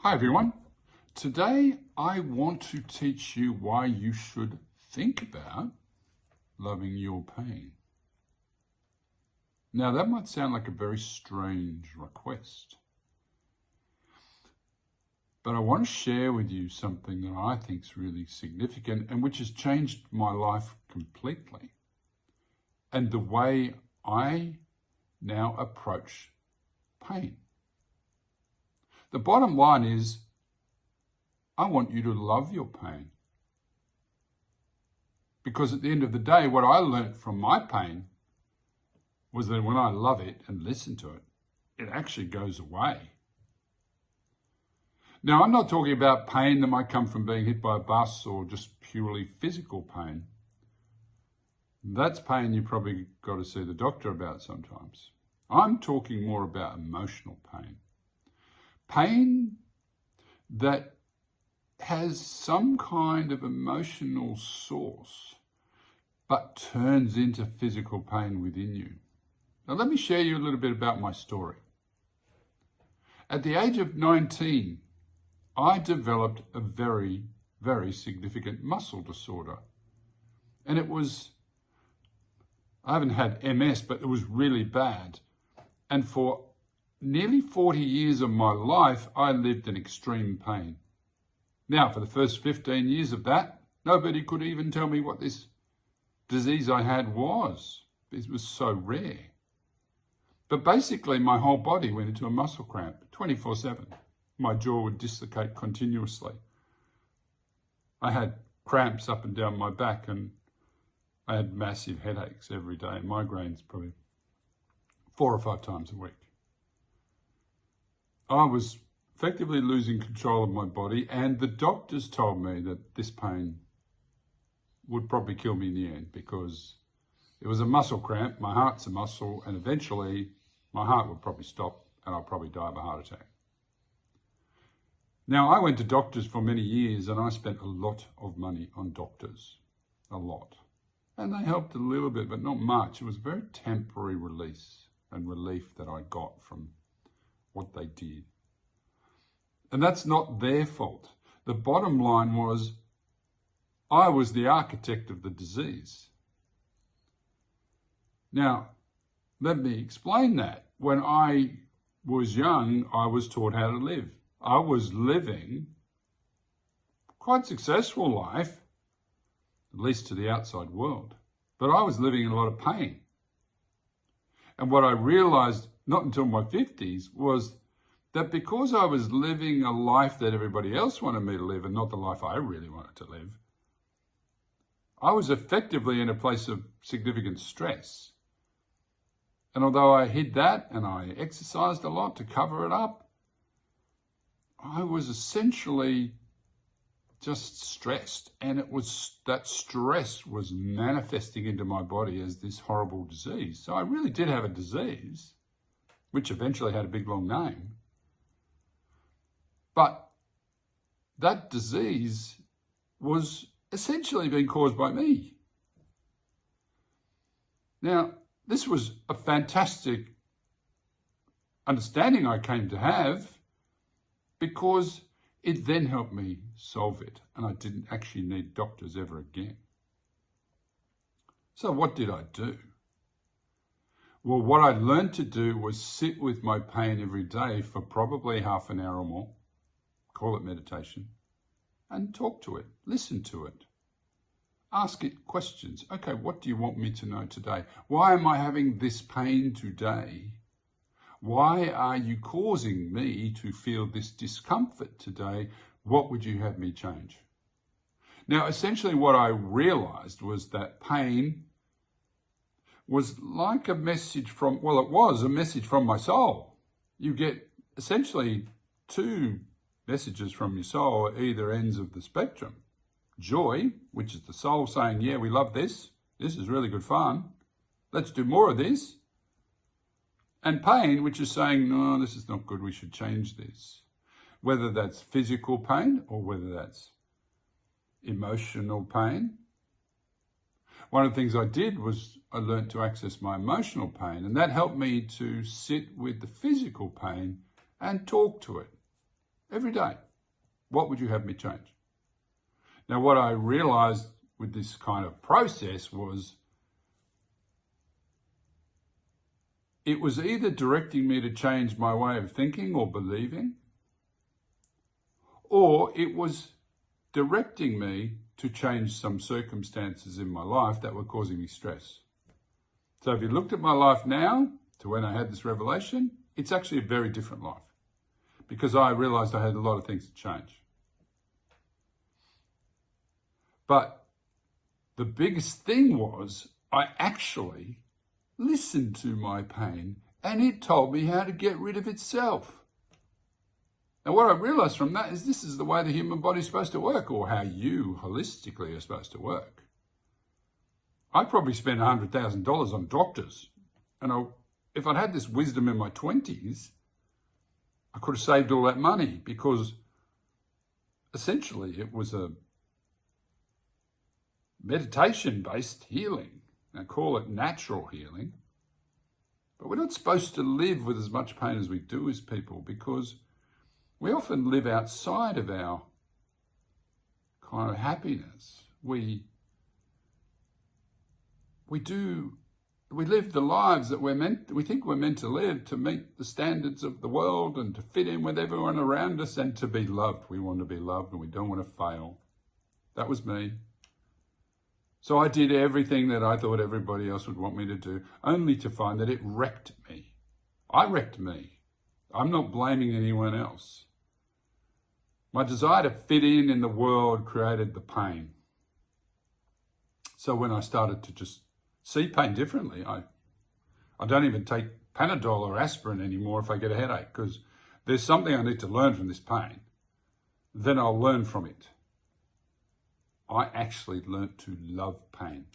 Hi everyone. Today I want to teach you why you should think about loving your pain. Now that might sound like a very strange request, but I want to share with you something that I think is really significant and which has changed my life completely and the way I now approach pain. The bottom line is, I want you to love your pain. Because at the end of the day, what I learned from my pain was that when I love it and listen to it, it actually goes away. Now, I'm not talking about pain that might come from being hit by a bus or just purely physical pain. That's pain you probably got to see the doctor about sometimes. I'm talking more about emotional pain. Pain that has some kind of emotional source, but turns into physical pain within you. Now, let me share you a little bit about my story. At the age of 19, I developed a very, very significant muscle disorder. And it was, I haven't had MS, but it was really bad. And for nearly 40 years of my life, I lived in extreme pain. Now, for the first 15 years of that, nobody could even tell me what this disease I had was. It was so rare. But basically, my whole body went into a muscle cramp 24/7. My jaw would dislocate continuously. I had cramps up and down my back, and I had massive headaches every day, migraines probably 4 or 5 times a week. I was effectively losing control of my body, and the doctors told me that this pain would probably kill me in the end because it was a muscle cramp, my heart's a muscle, and eventually my heart would probably stop and I'll probably die of a heart attack. Now, I went to doctors for many years and I spent a lot of money on doctors, a lot. And they helped a little bit, but not much. It was a very temporary release and relief that I got from what they did. And that's not their fault. The bottom line was, I was the architect of the disease. Now, let me explain that. When I was young, I was taught how to live. I was living quite successful life, at least to the outside world, but I was living in a lot of pain. And what I realized, not until my 50s, was that because I was living a life that everybody else wanted me to live and not the life I really wanted to live, I was effectively in a place of significant stress. And although I hid that and I exercised a lot to cover it up, I was essentially just stressed. And it was that stress was manifesting into my body as this horrible disease. So I really did have a disease, which eventually had a big long name. But that disease was essentially being caused by me. Now, this was a fantastic understanding I came to have because it then helped me solve it, and I didn't actually need doctors ever again. So what did I do? Well, what I learned to do was sit with my pain every day for probably half an hour or more, call it meditation, and talk to it, listen to it. Ask it questions. Okay, what do you want me to know today? Why am I having this pain today? Why are you causing me to feel this discomfort today? What would you have me change? Now, essentially what I realized was that pain was like a message from, well, it was a message from my soul. You get essentially 2 messages from your soul at either ends of the spectrum. Joy, which is the soul saying, yeah, we love this. This is really good fun. Let's do more of this. And pain, which is saying, no, this is not good. We should change this. Whether that's physical pain or whether that's emotional pain. One of the things I did was I learned to access my emotional pain, and that helped me to sit with the physical pain and talk to it. every day. What would you have me change? Now, what I realized with this kind of process was it was either directing me to change my way of thinking or believing, or it was directing me to change some circumstances in my life that were causing me stress. So if you looked at my life now to when I had this revelation, it's actually a very different life because I realized I had a lot of things to change. But the biggest thing was I actually listened to my pain and it told me how to get rid of itself. Now, what I realized from that is this is the way the human body is supposed to work, or how you holistically are supposed to work. I probably spent $100,000 on doctors. And if I'd had this wisdom in my 20s, I could have saved all that money because essentially it was a meditation-based healing. Now, call it natural healing. But we're not supposed to live with as much pain as we do as people because we often live outside of our kind of happiness. We live the lives that we think we're meant to live to meet the standards of the world and to fit in with everyone around us and to be loved. We want to be loved and we don't want to fail. That was me. So I did everything that I thought everybody else would want me to do, only to find that it wrecked me. I wrecked me. I'm not blaming anyone else. My desire to fit in the world created the pain. So when I started to just see pain differently, I don't even take Panadol or aspirin anymore if I get a headache, because there's something I need to learn from this pain. Then I'll learn from it. I actually learnt to love pain.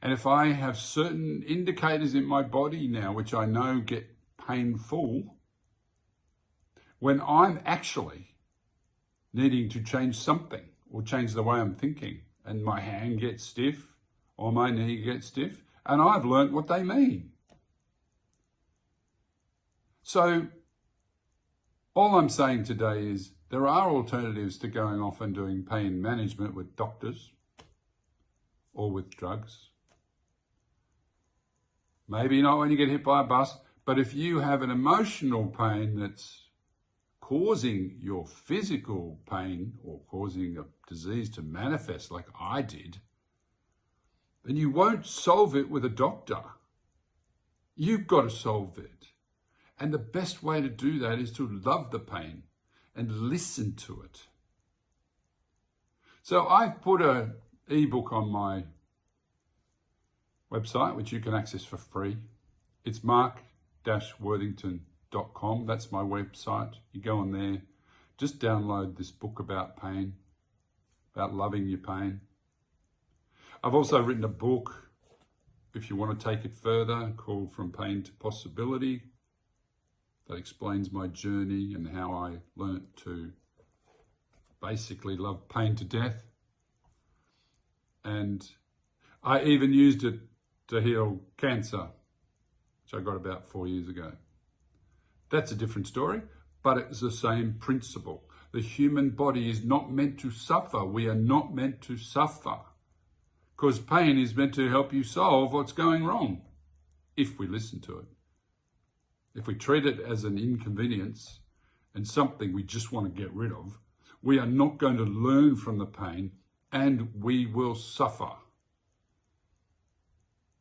And if I have certain indicators in my body now, which I know get painful, when I'm actually needing to change something or change the way I'm thinking, and my hand gets stiff or my knee gets stiff, and I've learnt what they mean. So all I'm saying today is there are alternatives to going off and doing pain management with doctors or with drugs. Maybe not when you get hit by a bus, but if you have an emotional pain that's causing your physical pain or causing a disease to manifest like I did, then you won't solve it with a doctor. You've got to solve it. And the best way to do that is to love the pain and listen to it. So I've put an ebook on my website, which you can access for free. It's mark-worthington.com. That's my website. You go on there, just download this book about pain, about loving your pain. I've also written a book, if you want to take it further, called From Pain to Possibility, that explains my journey and how I learnt to basically love pain to death. And I even used it to heal cancer, which I got about 4 years ago. That's a different story, but it's the same principle. The human body is not meant to suffer. We are not meant to suffer, because pain is meant to help you solve what's going wrong, if we listen to it. If we treat it as an inconvenience and something we just want to get rid of, we are not going to learn from the pain and we will suffer.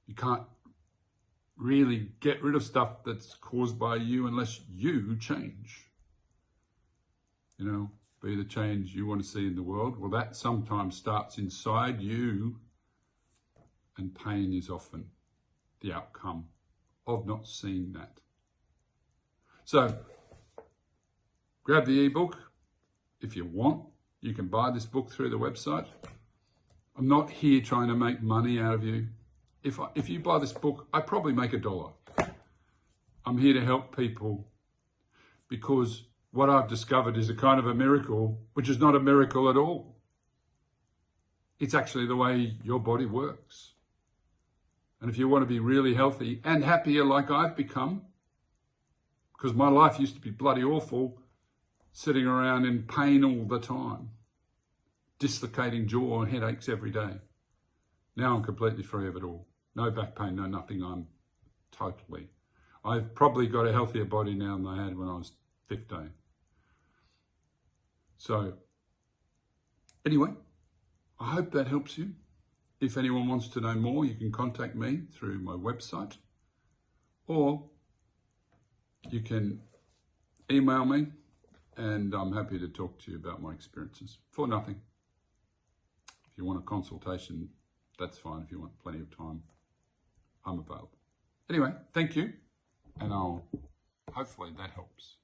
You can't really get rid of stuff that's caused by you unless you change. You know, be the change you want to see in the world. Well, that sometimes starts inside you, and pain is often the outcome of not seeing that. So, grab the ebook if you want. You can buy this book through the website. I'm not here trying to make money out of you. If you buy this book, I probably make $1. I'm here to help people because what I've discovered is a kind of a miracle, which is not a miracle at all. It's actually the way your body works. And if you want to be really healthy and happier like I've become, because my life used to be bloody awful, sitting around in pain all the time, dislocating jaw and headaches every day. Now I'm completely free of it all. No back pain, no nothing. I've probably got a healthier body now than I had when I was 15. So, anyway, I hope that helps you. If anyone wants to know more, you can contact me through my website, or you can email me, and I'm happy to talk to you about my experiences for nothing. If you want a consultation, that's fine. If you want plenty of time, I'm available. Anyway, thank you, and hopefully that helps.